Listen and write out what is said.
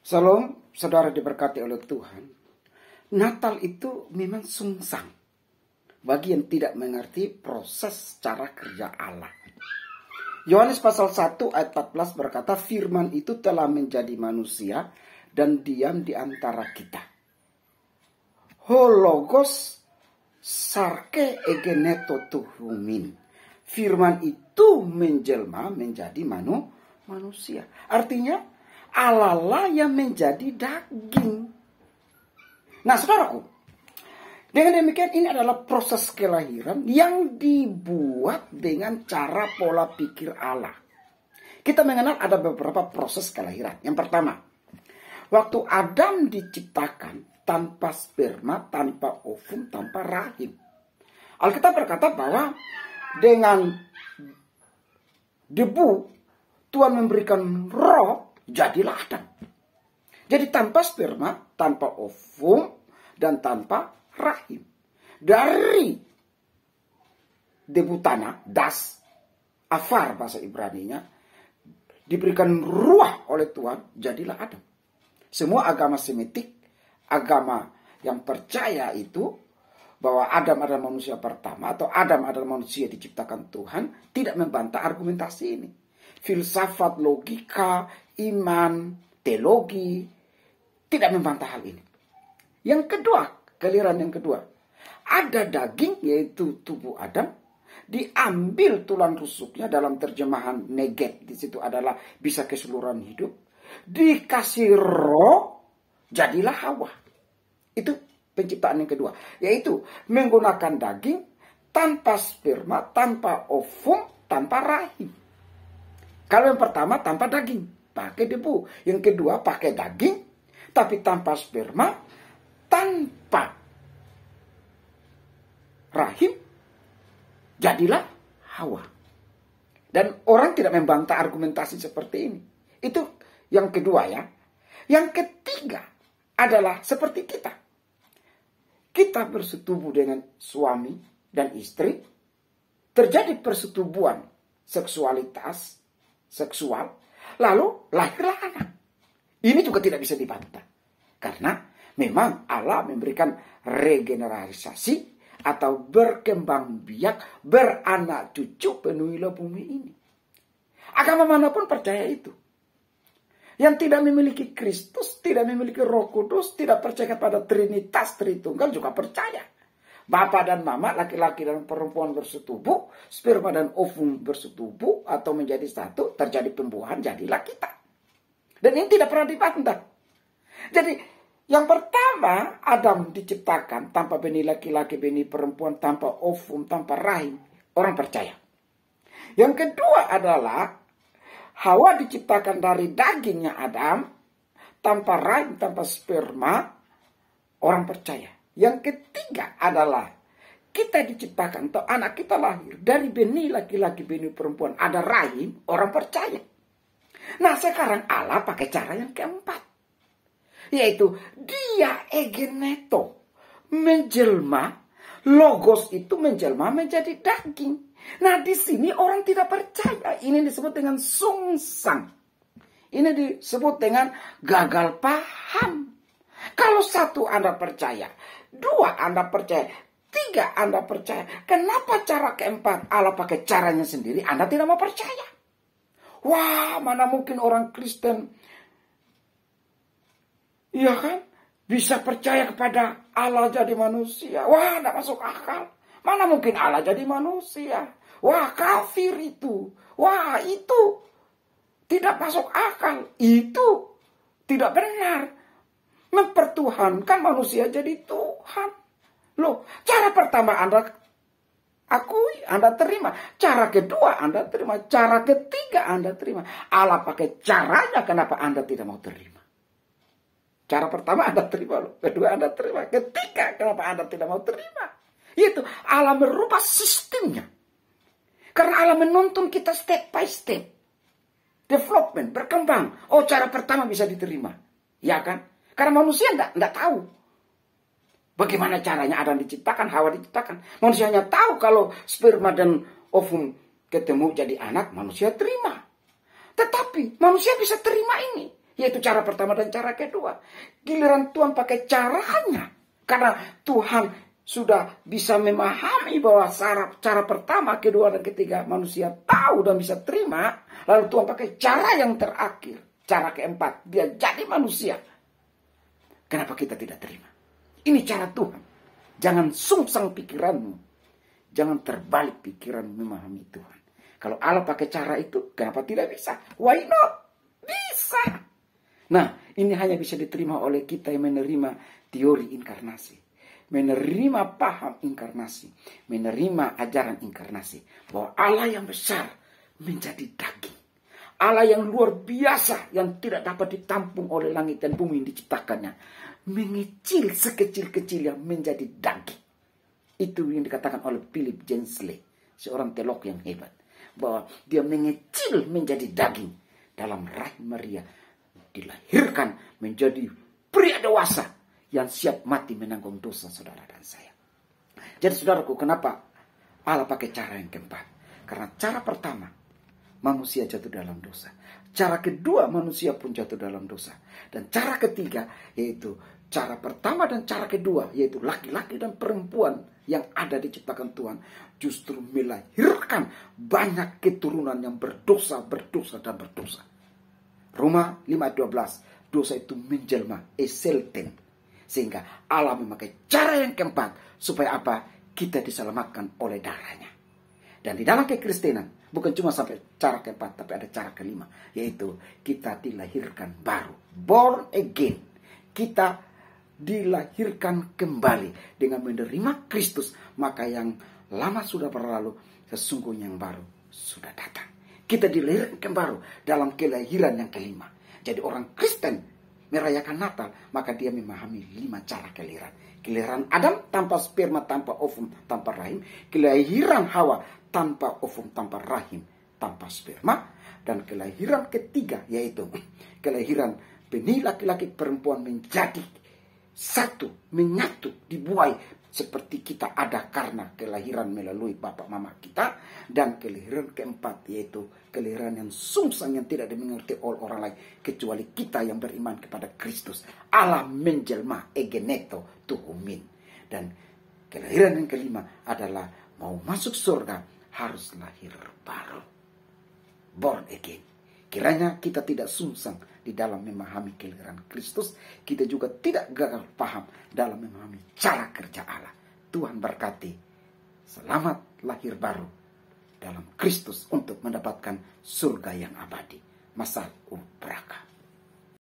Salam, saudara diberkati oleh Tuhan. Natal itu memang sungsang bagi yang tidak mengerti proses cara kerja Allah. Yohanes pasal 1 ayat 14 berkata, firman itu telah menjadi manusia dan diam di antara kita. Hologos sarke egeneto tuhumin. Firman itu menjelma menjadi manusia. Artinya Allah lah yang menjadi daging. Nah, saudaraku, dengan demikian ini adalah proses kelahiran yang dibuat dengan cara pola pikir Allah. Kita mengenal ada beberapa proses kelahiran. Yang pertama, waktu Adam diciptakan tanpa sperma, tanpa ovum, tanpa rahim. Alkitab berkata bahwa dengan debu Tuhan memberikan roh, jadilah Adam. Jadi tanpa sperma, tanpa ovum, dan tanpa rahim. Dari debu tanah, das, afar bahasa Ibraninya, diberikan ruah oleh Tuhan, jadilah Adam. Semua agama Semitik, agama yang percaya itu, bahwa Adam adalah manusia pertama, atau Adam adalah manusia diciptakan Tuhan, tidak membantah argumentasi ini. Filsafat, logika, iman, teologi, tidak membantah hal ini. Yang kedua, kelahiran yang kedua, ada daging, yaitu tubuh Adam, diambil tulang rusuknya, dalam terjemahan Neget, di situ adalah bisa keseluruhan hidup, dikasih roh, jadilah Hawa. Itu penciptaan yang kedua, yaitu menggunakan daging, tanpa sperma, tanpa ovum, tanpa rahim. Kalau yang pertama tanpa daging, pakai debu. Yang kedua pakai daging, tapi tanpa sperma, tanpa rahim, jadilah Hawa. Dan orang tidak membantah argumentasi seperti ini. Itu yang kedua ya. Yang ketiga adalah seperti kita. Kita bersetubuh dengan suami dan istri, terjadi persetubuhan seksual, lalu lahirlah anak. Ini juga tidak bisa dibantah. Karena memang Allah memberikan regenerasi atau berkembang biak, beranak cucu, penuhilah bumi ini. Agama manapun percaya itu. Yang tidak memiliki Kristus, tidak memiliki Roh Kudus, tidak percaya pada Trinitas Tritunggal juga percaya. Bapak dan mama, laki-laki dan perempuan bersetubuh, sperma dan ovum bersetubuh atau menjadi satu, terjadi pembuahan, jadilah kita. Dan ini tidak pernah dibantah. Jadi yang pertama, Adam diciptakan tanpa benih laki-laki, benih perempuan, tanpa ovum, tanpa rahim. Orang percaya. Yang kedua adalah Hawa diciptakan dari dagingnya Adam, tanpa rahim, tanpa sperma. Orang percaya. Yang ketiga adalah kita diciptakan atau anak kita lahir dari benih laki-laki, benih perempuan, ada rahim, orang percaya. Nah sekarang Allah pakai cara yang keempat, yaitu dia egeneto, menjelma, logos itu menjelma menjadi daging. Nah di sini orang tidak percaya, ini disebut dengan sungsang, ini disebut dengan gagal paham. Kalau satu Anda percaya, dua Anda percaya, tiga Anda percaya, kenapa cara keempat Allah pakai caranya sendiri, Anda tidak mau percaya? Wah, mana mungkin orang Kristen, iya kan, bisa percaya kepada Allah jadi manusia. Wah, tidak masuk akal. Mana mungkin Allah jadi manusia? Wah, kafir itu. Wah, itu tidak masuk akal. Itu tidak benar. Mempertuhankan manusia jadi Tuhan. Loh, cara pertama Anda akui, Anda terima. Cara kedua Anda terima. Cara ketiga Anda terima. Allah pakai caranya, kenapa Anda tidak mau terima? Cara pertama Anda terima, loh. Kedua Anda terima. Ketiga, kenapa Anda tidak mau terima? Itu Allah merubah sistemnya. Karena Allah menuntun kita step by step. Development, berkembang. Oh, cara pertama bisa diterima. Ya kan? Karena manusia tidak tahu. Bagaimana caranya Adam diciptakan, Hawa diciptakan. Manusia hanya tahu kalau sperma dan ovum ketemu jadi anak, manusia terima. Tetapi manusia bisa terima ini. Yaitu cara pertama dan cara kedua. Giliran Tuhan pakai caranya. Karena Tuhan sudah bisa memahami bahwa cara pertama, kedua, dan ketiga manusia tahu dan bisa terima. Lalu Tuhan pakai cara yang terakhir. Cara keempat, dia jadi manusia. Kenapa kita tidak terima? Ini cara Tuhan. Jangan sungsang pikiranmu. Jangan terbalik pikiran memahami Tuhan. Kalau Allah pakai cara itu, kenapa tidak bisa? Why not? Bisa. Nah, ini hanya bisa diterima oleh kita yang menerima teori inkarnasi. Menerima paham inkarnasi. Menerima ajaran inkarnasi. Bahwa Allah yang besar menjadi daging. Allah yang luar biasa yang tidak dapat ditampung oleh langit dan bumi yang diciptakannya. Mengecil sekecil-kecilnya menjadi daging. Itu yang dikatakan oleh Philip Jensley. Seorang teolog yang hebat. Bahwa dia mengecil menjadi daging. Dalam rahim Maria. Dilahirkan menjadi pria dewasa. Yang siap mati menanggung dosa saudara dan saya. Jadi saudaraku, kenapa Allah pakai cara yang keempat? Karena cara pertama, manusia jatuh dalam dosa. Cara kedua, manusia pun jatuh dalam dosa. Dan cara ketiga, yaitu cara pertama dan cara kedua, yaitu laki-laki dan perempuan yang ada diciptakan Tuhan, justru melahirkan banyak keturunan yang berdosa, dan berdosa. Roma 5:12, dosa itu menjelma, eselten. Sehingga Allah memakai cara yang keempat, supaya apa? Kita diselamatkan oleh darahnya. Dan di dalam kekristenan, bukan cuma sampai cara keempat, tapi ada cara kelima. Yaitu kita dilahirkan baru. Born again. Kita dilahirkan kembali dengan menerima Kristus. Maka yang lama sudah berlalu, sesungguhnya yang baru sudah datang. Kita dilahirkan kembali dalam kelahiran yang kelima. Jadi orang Kristen merayakan Natal, maka dia memahami 5 cara kelahiran. Kelahiran Adam tanpa sperma, tanpa ovum, tanpa rahim. Kelahiran Hawa tanpa ovum, tanpa rahim, tanpa sperma. Dan kelahiran ketiga, yaitu kelahiran benih laki-laki perempuan menjadi satu, menyatu, dibuai. Seperti kita ada karena kelahiran melalui bapak mama kita. Dan kelahiran keempat, yaitu kelahiran yang sungsang yang tidak dimengerti oleh orang lain kecuali kita yang beriman kepada Kristus. Allah menjelma, egeneto, tuhumin. Dan kelahiran yang kelima adalah mau masuk surga harus lahir baru. Born again. Kiranya kita tidak sungsang di dalam memahami kelahiran Kristus. Kita juga tidak gagal paham dalam memahami cara kerja Allah. Tuhan berkati. Selamat lahir baru dalam Kristus untuk mendapatkan surga yang abadi. Masal Ubraka.